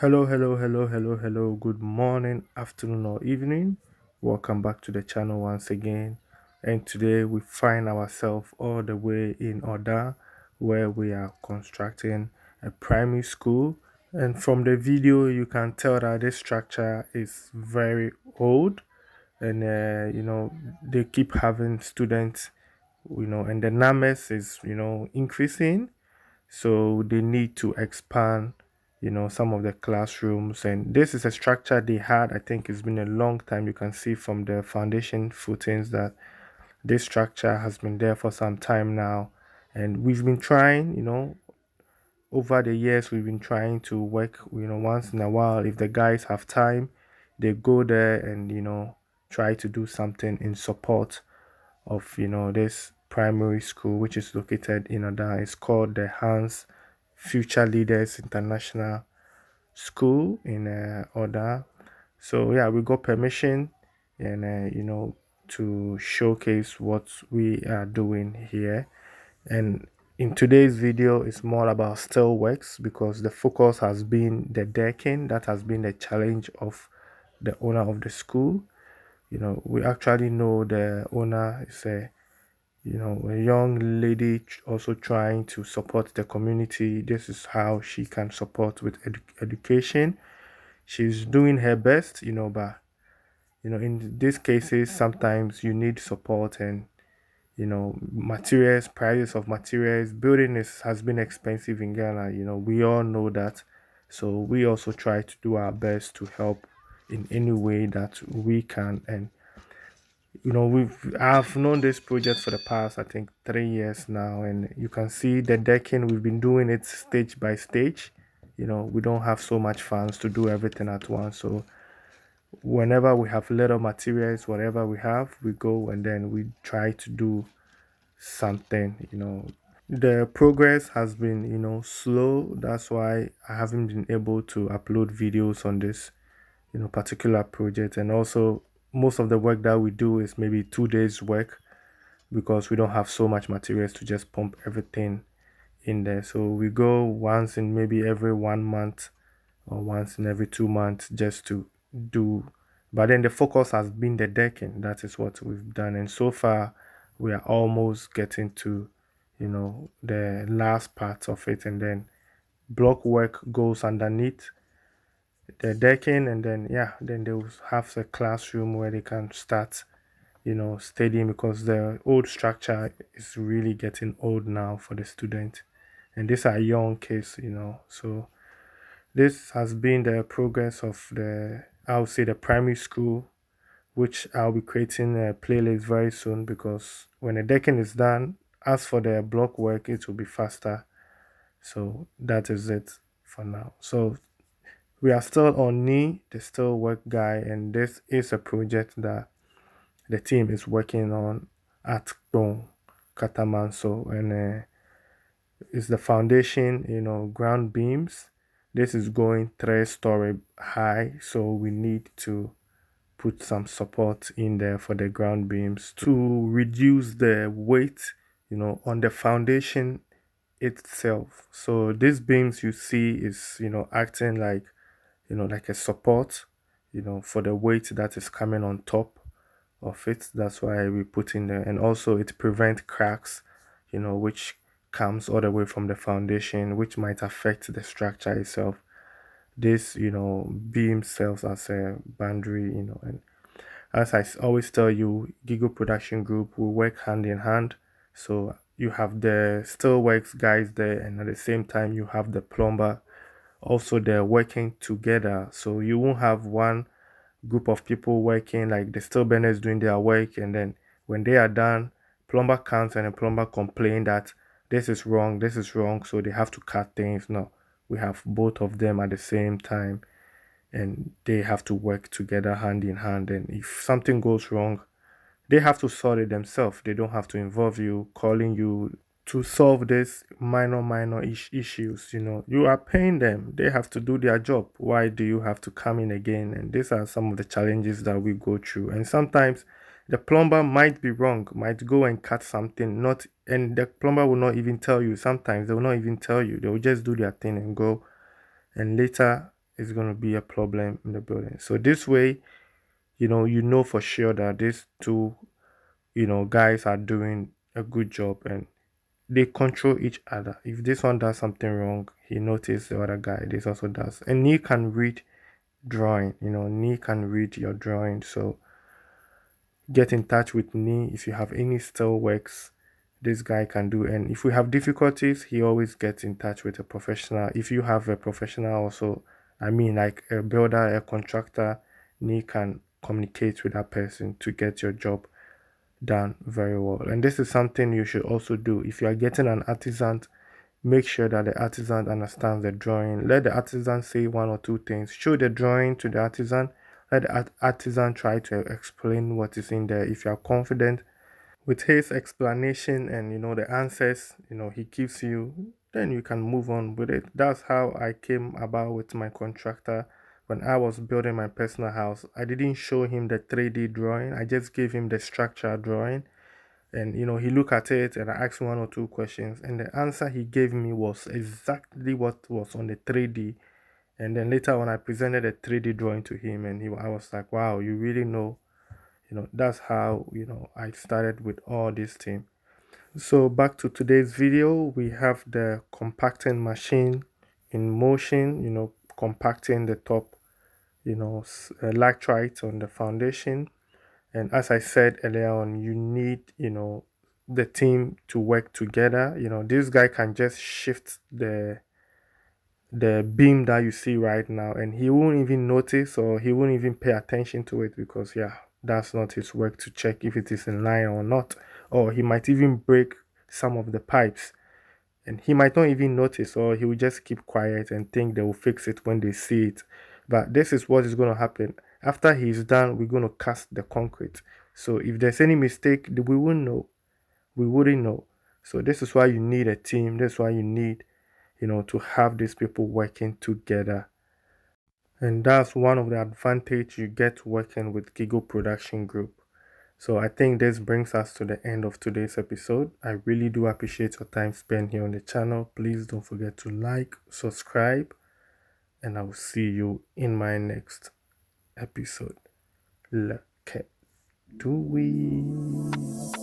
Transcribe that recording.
Hello. Good morning, afternoon, or evening. Welcome back to the channel once again. And today we find ourselves all the way in Oda, where we are constructing a primary school. And from the video, you can tell that this structure is very old, and they keep having students, and the numbers is increasing, so they need to expand some of the classrooms. And this is a structure they had. I think it's been a long time. You can see from the foundation footings that this structure has been there for some time now, and we've been trying, over the years we've been trying to work, once in a while, if the guys have time, they go there and try to do something in support of this primary school, which is located in Oda. It's called the Hans Future Leaders International School in Oda. So yeah, we got permission, and to showcase what we are doing here. And in today's video, it's more about still works, because the focus has been the decking. That has been the challenge of the owner of the school. We actually know the owner is a young lady, also trying to support the community. This is how she can support with education. She's doing her best, but in these cases, sometimes you need support. And materials, prices of materials, building has been expensive in Ghana. We all know that. So we also try to do our best to help in any way that we can. And I've known this project for the past, I think, 3 years now, and you can see the decking. We've been doing it stage by stage. We don't have so much funds to do everything at once. So whenever we have little materials, whatever we have, we go and then we try to do something. The progress has been, slow. That's why I haven't been able to upload videos on this, particular project. And also, most of the work that we do is maybe 2 days work, because we don't have so much materials to just pump everything in there. So we go once in maybe every 1 month, or once in every 2 months, just to do. But then the focus has been the decking. That is what we've done. And so far, we are almost getting to, the last part of it. And then block work goes underneath the decking. And then, yeah, then they will have a classroom where they can start studying, because the old structure is really getting old now for the student. And these are young kids. So this has been the progress of I would say, the primary school, which I'll be creating a playlist very soon, because when the decking is done, as for the block work, it will be faster. So that is it for now. So we are still on knee, the still work guy, and this is a project that the team is working on at Don Katamanso. And it's the foundation, ground beams. This is going 3 story high, so we need to put some support in there for the ground beams to reduce the weight, on the foundation itself. So these beams you see is, acting like a support, for the weight that is coming on top of it. That's why we put in there. And also it prevents cracks, which comes all the way from the foundation, which might affect the structure itself. This, beam serves as a boundary. And as always tell you, Gigo Production Group will work hand in hand. So you have the steelworks guys there, and at the same time you have the plumber. Also, they're working together. So you won't have one group of people working, like the steel benders doing their work, and then when they are done, plumber comes and the plumber complain that this is wrong, so they have to cut things. No, we have both of them at the same time, and they have to work together hand in hand. And if something goes wrong, they have to sort it themselves. They don't have to involve you, calling you to solve this minor issues. You are paying them. They have to do their job. Why do you have to come in again? And these are some of the challenges that we go through. And sometimes the plumber might be wrong, might go and cut something, not and the plumber will not even tell you. Sometimes they will not even tell you. They will just do their thing and go. And later, it's going to be a problem in the building. So this way, you know for sure that these two, guys are doing a good job, and they control each other. If this one does something wrong, he notices the other guy this also does. And he can read drawing, Ni can read your drawing. So get in touch with me if you have any still works this guy can do. And if we have difficulties, he always gets in touch with a professional. If you have a professional also, I mean like a builder, a contractor, Ni can communicate with that person to get your job done very well. And this is something you should also do. If you are getting an artisan, make sure that the artisan understands the drawing. Let the artisan say one or two things. Show the drawing to the artisan. Let the artisan try to explain what is in there. If you are confident with his explanation and the answers he gives you, then you can move on with it. That's how I came about with my contractor. When I was building my personal house, I didn't show him the 3D drawing. I just gave him the structure drawing, and he looked at it, and I asked one or two questions, and the answer he gave me was exactly what was on the 3D. And then later on I presented a 3D drawing to him, and I was like, wow, you really know. That's how I started with all this thing. So back to today's video, we have the compacting machine in motion, compacting the top, laterite on the foundation. And as I said earlier on, you need, the team to work together. This guy can just shift the beam that you see right now, and he won't even notice, or he won't even pay attention to it, because yeah, that's not his work to check if it is in line or not. Or he might even break some of the pipes, and he might not even notice, or he will just keep quiet and think they will fix it when they see it. But this is what is going to happen after he's done. We're going to cast the concrete, so if there's any mistake, we won't know, we wouldn't know. So this is why you need a team. That's why you need, to have these people working together. And that's one of the advantage you get working with Gigo Production Group. So I think this brings us to the end of today's episode. I really do appreciate your time spent here on the channel. Please don't forget to like, subscribe, and I will see you in my next episode. Look, do we?